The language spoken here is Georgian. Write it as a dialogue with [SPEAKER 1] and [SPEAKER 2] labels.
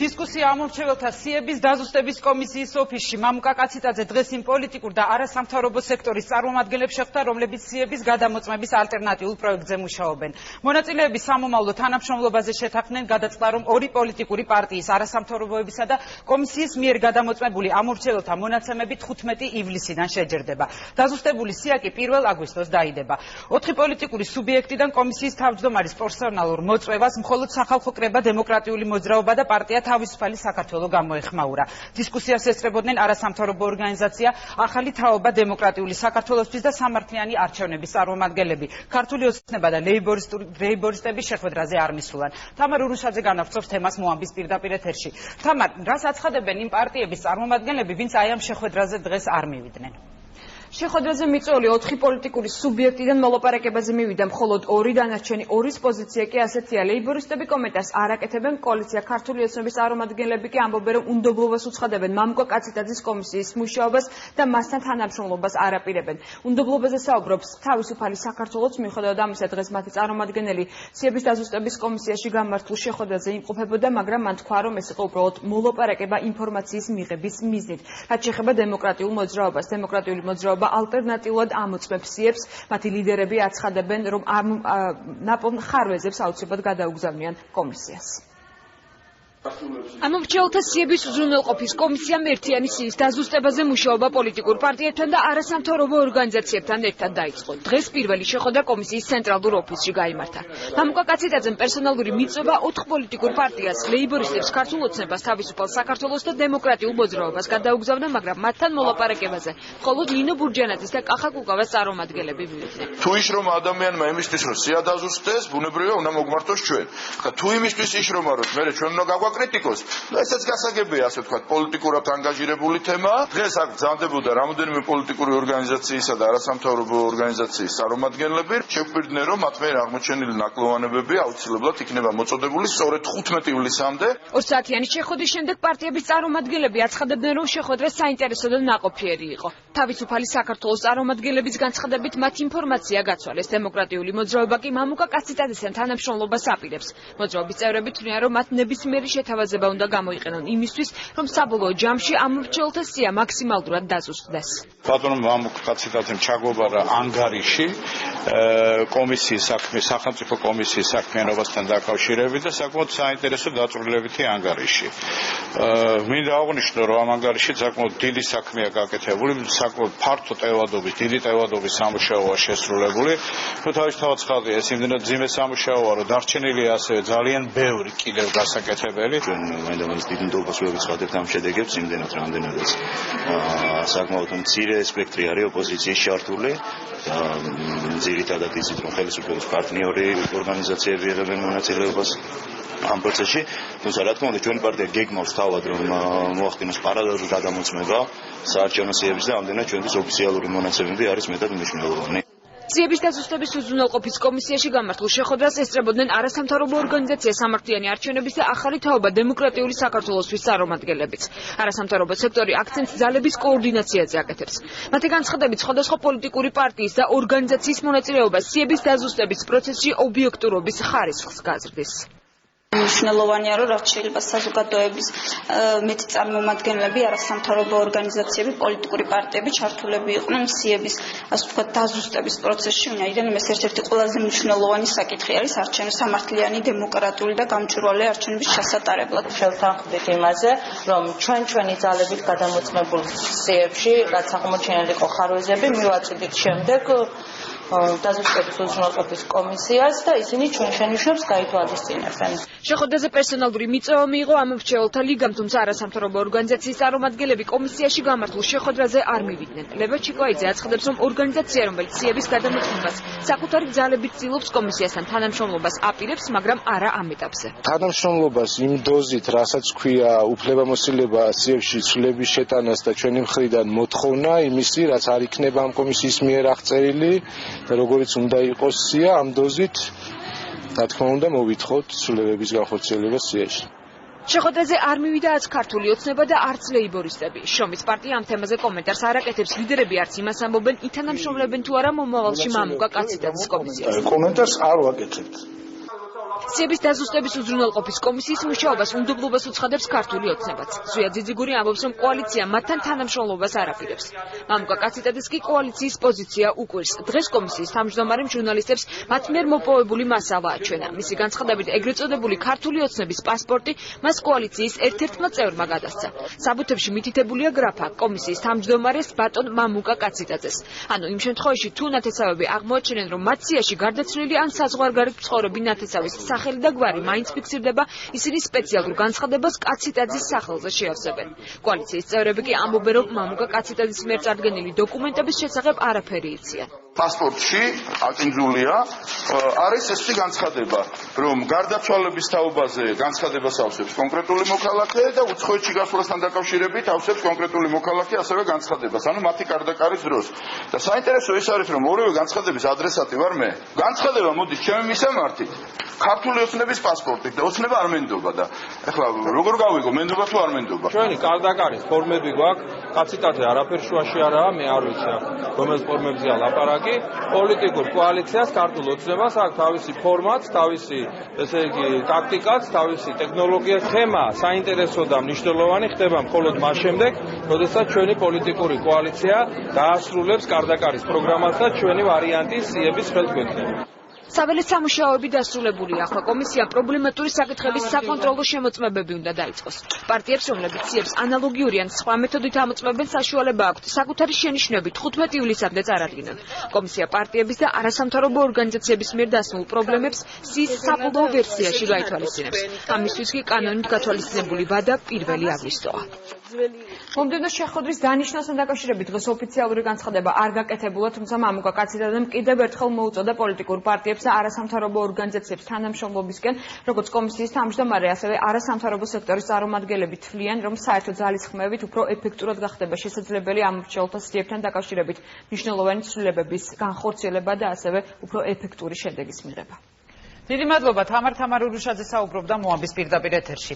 [SPEAKER 1] დისკუსია ამორჩეველთა სიების დაზუსტების კომისიის ოფისში მამუკა კაციტაძე დღეს იმ პოლიტიკურ და არასამთავრობო სექტორის წარმომადგენლებს შეხვდა, რომლებიც სიების გადამოწმების ალტერნატიულ პროექტზე მუშაობენ. მონაწილეები სამომავლო თანამშრომლობაზე შეთანხმდნენ, გადაწყდა, რომ ორი პოლიტიკური პარტიის, არასამთავრობოებისა და კომისიის მიერ გადამოწმებული ამორჩეველთა მონაცემები 15 ივლისიდან შეჯერდება. დაზუსტებული სია კი 1 აგვისტოს დაიდება. 4 პოლიტიკური სუბიექტიდან კომისიის თავმჯდომარის პერსონალურ მოწვევას მხოლოდ სახალხო კრება, დემოკრატიული მოძრაობა და პარტია თავისუფალი საქართველო გამოეხმაურა. დისკუსიას ესწრებოდნენ არასამთავრობო ორგანიზაცია, ახალი თაობა, დემოკრატიული საქართველოსთვის და სამართლიანი არჩევნების წარმომადგენლები. ქართული ოცნება და ლეიბორისტები შეხვედრაზე არ მისულან. თამარ ურუშაძე განავრცობს თემას მოამბის პირდაპირ ეთერში. თამარ, რას აცხადებენ იმ პარტიების წარმომადგენლები, ვინც აი ამ შეხვედრაზე დღეს არ მივიდნენ?
[SPEAKER 2] შეხვედრაზე მიწვეული 4 პოლიტიკური სუბიექტიდან მოლაპარაკებაზე მივიდა მხოლოდ 2, დანარჩენი 2-ის პოზიცია კი ასეთია. ლეიბორისტები კომენტარს არ აკეთებენ, კოალიცია ქართული ოცნების წარმომადგენლები კი ამბობენ, რომ უნდობლობას უცხადებენ მამუკა კაციტაძის კომისიის მუშაობას და მასთან თანამშრომლობას არ აპირებენ. უნდობლობაზე საუბრობს თავისუფალი საქართველოს, მიუხედავად ამისა დღეს მათი წარმომადგენელი სიების დაზუსტების კომისიაში გამართულ შეხვედრაზე იმყოფებოდა, მაგრამ მან თქვა, რომ ეს იყო უბრალოდ მოლაპარაკება ინფორმაციის მიღების მიზნით. რაც შეეხება დემოკრატიულ მოძრაობას, დემოკრატიული მოძრაობა ალტერნატიულად ამოწმებს სიებს, მათი ლიდერები აცხადებენ, რომ ნაპოვნ ხარვეზებს აუცილებლად გადაუგზავნიან კომისიას. ამორჩეველთა სიების უზრუნველყოფის კომისიამ ერთიანი სიის დაზუსტებაზე მუშაობა პოლიტიკურ პარტიებთან და არასამთავრობო ორგანიზაციებთან ერთად დაიწყო. დღეს პირველი შეხვედრა კომისიის ცენტრალურ ოფისში გაიმართა. მამუკა კაციტაძემ პერსონალური მიწვევა 4 პოლიტიკურ პარტიას, ლეიბორისტებს, ქართულ ოცნებას, თავისუფალ საქართველოს და დემოკრატიულ მოძრაობას გადაუგზავნა, მაგრამ მათთან მოლაპარაკებაზე მხოლოდ ნინო ბურჯანაძის და კახა კუკავას წარმომადგენლები მივიდნენ.
[SPEAKER 3] თუ ის რომ ადამიანმა იმისთვის რომ სია დაზუსტდეს, ბუნებრივია უნდა მოგმართოს ჩვენ. თუ იმისთვის ის რომ აროთ, მე ჩვენ უნდა კრიტიკოს. ესეც გასაგებია, ასე ვთქვათ, პოლიტიკურად ანგაჟირებული თემაა. დღეს აქ გრძანდებოდა რამოდენიმე პოლიტიკური ორგანიზაციისა და არასამთავრობო ორგანიზაციის წარმომადგენლები. შეგვირდნენ, რომ მათ მიერ აღმოჩენილი ნაკლოვანებები აუცილებლად იქნება მოწოდებული სწორედ 15 ივლისამდე.
[SPEAKER 2] 2 საათიანი შეხვედრის შემდეგ პარტიების წარმომადგენლები აცხადებდნენ, რომ შეხვედრა საინტერესო და ნაყოფიერი იყო. თავისუფალი საქართველოს წარმომადგენლების განცხადებით მათ ინფორმაცია გაცვალეს. დემოკრატიული მოძრაობა კი მამუკა კაციტაძესთან თანამშრომლობას აპირებს. მოძრაობის წევრები თვლიან, რომ მათ ნებისმიერი შეთავაზება უნდა გამოიყენონ იმისთვის, რომ საბოლოო ჯამში ამორჩეველთა სია მაქსიმალურად დაზუსტდეს.
[SPEAKER 4] ბატონო მამუკა კაციტაძემ ჩაგვაბარა ანგარიში კომისიის საქმის, სახელმწიფო კომისიის საქმიანობასთან დაკავშირებით და საკმაოდ საინტერესო დაწვრილებითი ანგარიში. მინდა აღვნიშნო, რომ ამ ანგარიში საკმაოდ დიდი საქმეა გაკეთებული, საკმაოდ ფართო ტევადობის, დიდი ტევადობის სამუშაოა შესრულებული. თავისთავად ხალხია ეს იმდენად ძიმე სამუშაოა, რომ დარჩენილია ასევე ძალიან ბევრი კიდევ გასაკეთებელი.
[SPEAKER 5] მაინდა-მაინც დიდ ნდობას ვეცხოვებთ ამ შედეგებს, იმდენად რამდენადაც საკმაოდ მცირე სპექტრი არის ოპოზიციის ჩართული. ძირითადად იცით, რომ ხელისუფლების პარტნიორი ორგანიზაციები იღებენ მონაწილეობას ამ პროცესში. თუმცა რა თქმა უნდა, ჩვენი პარტია გეგმავს თავად, რომ მოახდინოს პარალელური გადამოწმება საარჩევნო სიების და ამდენად ჩვენთვის ოფიციალური მონაცემები არის მეტად მნიშვნელოვანი.
[SPEAKER 2] სიების დაზუსტების უზრუნველყოფის კომისიაში გამართულ შეხვედრას ესწრებოდნენ არასამთავრობო ორგანიზაცია სამართლიანი არჩევნების და ახალი თაობა დემოკრატიული საქართველოსთვის წარმომადგენლებიც. არასამთავრობო სექტორი აქცენტს ძალების კოორდინაციაზე აკეთებს. მათი განცხადებით, სხვადასხვა პოლიტიკური პარტიის და ორგანიზაციის მონაწილეობა სიების დაზუსტების პროცესში ობიექტურობის ხარისხს გაზრდის.
[SPEAKER 6] მნიშვნელოვანია, რომ რაც შეიძლება საზოგადოების მეტი წარმომადგენლები, არასამთავრობო ორგანიზაციები, პოლიტიკური პარტიები ჩართულები იყვნენ სიების, ასე ვთქვათ, დაზუსტების პროცესში, ვინაიდან ეს ერთ-ერთი ყველაზე მნიშვნელოვანი საკითხი არის არჩევნების სამართლიანი, დემოკრატიული და გამჭვირვალე არჩევნების ჩასატარებლად.
[SPEAKER 7] შევთანხმდით იმაზე, რომ ჩვენი ძალებით გადამოწმებულ სიებში, რაც აღმოჩენილი იყო ხარვეზები, მივაწვდით შემდეგ დაზუსტების უზრუნველყოფის კომისიას და ისინი ჩვენ შენიშვნებს გაითვალისწინებენ.
[SPEAKER 2] შეხვედრაზე პერსონალური მიწვევა მიიღო ამორჩეველთა ლიგამ, თუმცა არასამთავრობო ორგანიზაციის წარმომადგენლები კომისიაში გამართულ შეხვედრაზე არ მივიდნენ. ლევო ჩიკვაიძე აცხადებს, რომ ორგანიზაცია, რომელიც სიების გადამოწმებას საკუთარი ძალებით ცდილობს კომისიასთან თანამშრომლობას აპირებს, მაგრამ არა ამ ეტაპზე.
[SPEAKER 8] თანამშრომლობას იმ დოზით, რასაც ქვია უფლებამოსილება სიებში ცვლილების შეტანას და ჩვენი მხრიდან მოთხოვნა იმისი, რაც არ იქნება ამ კომისიის მიერ აღწერილი და როგორც უნდა იყოს სია, ამ დოზით რა თქმა უნდა მოვითხოვთ ცვლილებების განხორციელება სიაში.
[SPEAKER 2] შეხვედრაზე არ მივიდა არც ქართული ოცნება და არც ლეიბორისტები. შრომის პარტია ამ თემაზე კომენტარს არ აკეთებს. ლიდერები არც იმას ამბობენ, ითანამშრომლებენ თუ არა მომავალში მამუკა კაციტაძის კომისიას.
[SPEAKER 8] კომენტარს არ ვაკეთებთ.
[SPEAKER 2] სიების დაზუსტების უზრუნველყოფის კომისიის მუშაობას უნდობლობას უცხადებს ქართული ოცნებაც. ზვია ძიძიგური ამბობს, რომ კოალიცია მათთან თანამშრომლობას არ აპირებს. მამუკა კაციტაძეს კი კოალიციის პოზიცია უკვირს. დღეს კომისიის თავმჯდომარემ ჟურნალისტებს მათ მიერ მოპოვებული მასალა აჩვენა. მისი განცხადებით, ეგრეთ წოდებული ქართული ოცნების პასპორტი მას კოალიციის ერთ-ერთმა წევრმა გადასცა. საბუთებში მითითებულია გრაფა კომისიის თავმჯდომარეს ბატონ მამუკა კაციტაძეს. ანუ იმ შემთხვევაში, თუ ნათესავები აღმოაჩენენ, რომ მათ სიაში გარდაცვლილი ან საზღვარგარეთ მცხოვრები ნათესავის სახელი და გვარი მაინც ფიქსირდება, ისინი სპეციალურ განცხადებას კაციტაძის სახელზე შეავსებენ. კოალიციის წევრები კი ამბობენ, რომ მამუკა კაციტაძის მიერ წარდგენილი დოკუმენტების შესახებ არაფერი იციან.
[SPEAKER 3] პასპორტში აკინძულია არის ესეთი განცხადება, რომ გარდაცვალების თაობაზე განცხადებას ავსებს კონკრეტული მოქალაქე და უცხოეთში გასვლასთან დაკავშირებით ავსებს კონკრეტული მოქალაქე ასევე განცხადებას, ანუ მათი კარდაკარის დროს. და საინტერესო ის არის, რომ ორივე განცხადების ადრესატი ვარ მე. განცხადება მოდის ჩემი მისამართით ქართული ოცნების პასპორტით და ოცნება არ მენდობა და ეხლა როგორ გავიგო მენდობა თუ არ მენდობა?
[SPEAKER 9] ჩვენი კარდაკარის ფორმები გვაქვს, კაციტაძე არაფერ შუაში არაა, მე არ ვიცი რომელ ფორმებზეა ლაპარაკი. პოლიტიკურ კოალიციას ქართულ ოცნებას აქვს თავისი ფორმაც, თავისი ესე იგი ტაქტიკაც, თავისი ტექნოლოგია. თემა საინტერესო და მნიშვნელოვანი ხდება მხოლოდ მას შემდეგ, როდესაც ჩვენი პოლიტიკური კოალიცია დაასრულებს კარდაკარის პროგრამას და ჩვენი ვარიანტი სიების ხელმძღვანელობა.
[SPEAKER 2] საველე სამუშაოები დასრულებულია. ახლა კომისიამ პრობლემატური საკითხების საკონტროლო შემოწმებები უნდა დაიწყოს. პარტიებს, რომლებიც სიებს ანალოგიური ან სხვა მეთოდით ამოწმებენ, საშუალება აქვთ საკუთარი შენიშვნები 15 ივლისამდე წარადგინონ. კომისია პარტიების და არასამთავრობო ორგანიზაციების მიერ დასმულ პრობლემებს სიის საბოლოო ვერსიაში გაითვალისწინებს. ამისთვის კი კანონით გათვალისწინებული ვადა 1 აგვისტოა. მომდევნო შეხვედრის დანიშნასთან დაკავშირებით დღეს ოფიციალური განცხადება არ გაკეთებულა, თუმცა მამუკა კაციტაძემ კიდევ ერთხელ მოუწოდა პოლიტიკურ პარტიებს და არასამთავრობო ორგანიზაციებს თანამშრომლობისკენ, როგორც კომისიის თავმჯდომარე, ასევე არასამთავრობო სექტორის წარმომადგენლები თვლიან, რომ საერთო ძალისხმევით უფრო ეფექტურად გახდება შესაძლებელი ამორჩეულთა სიებთან დაკავშირებით მნიშვნელოვანი ცვლილებების განხორციელება და ასევე უფრო ეფექტური შედეგის მიღება.
[SPEAKER 1] დიდი მადლობა თამარ თამარ ურუშაძე საუბრობდა მოამბის პირდაპირ ეთერში.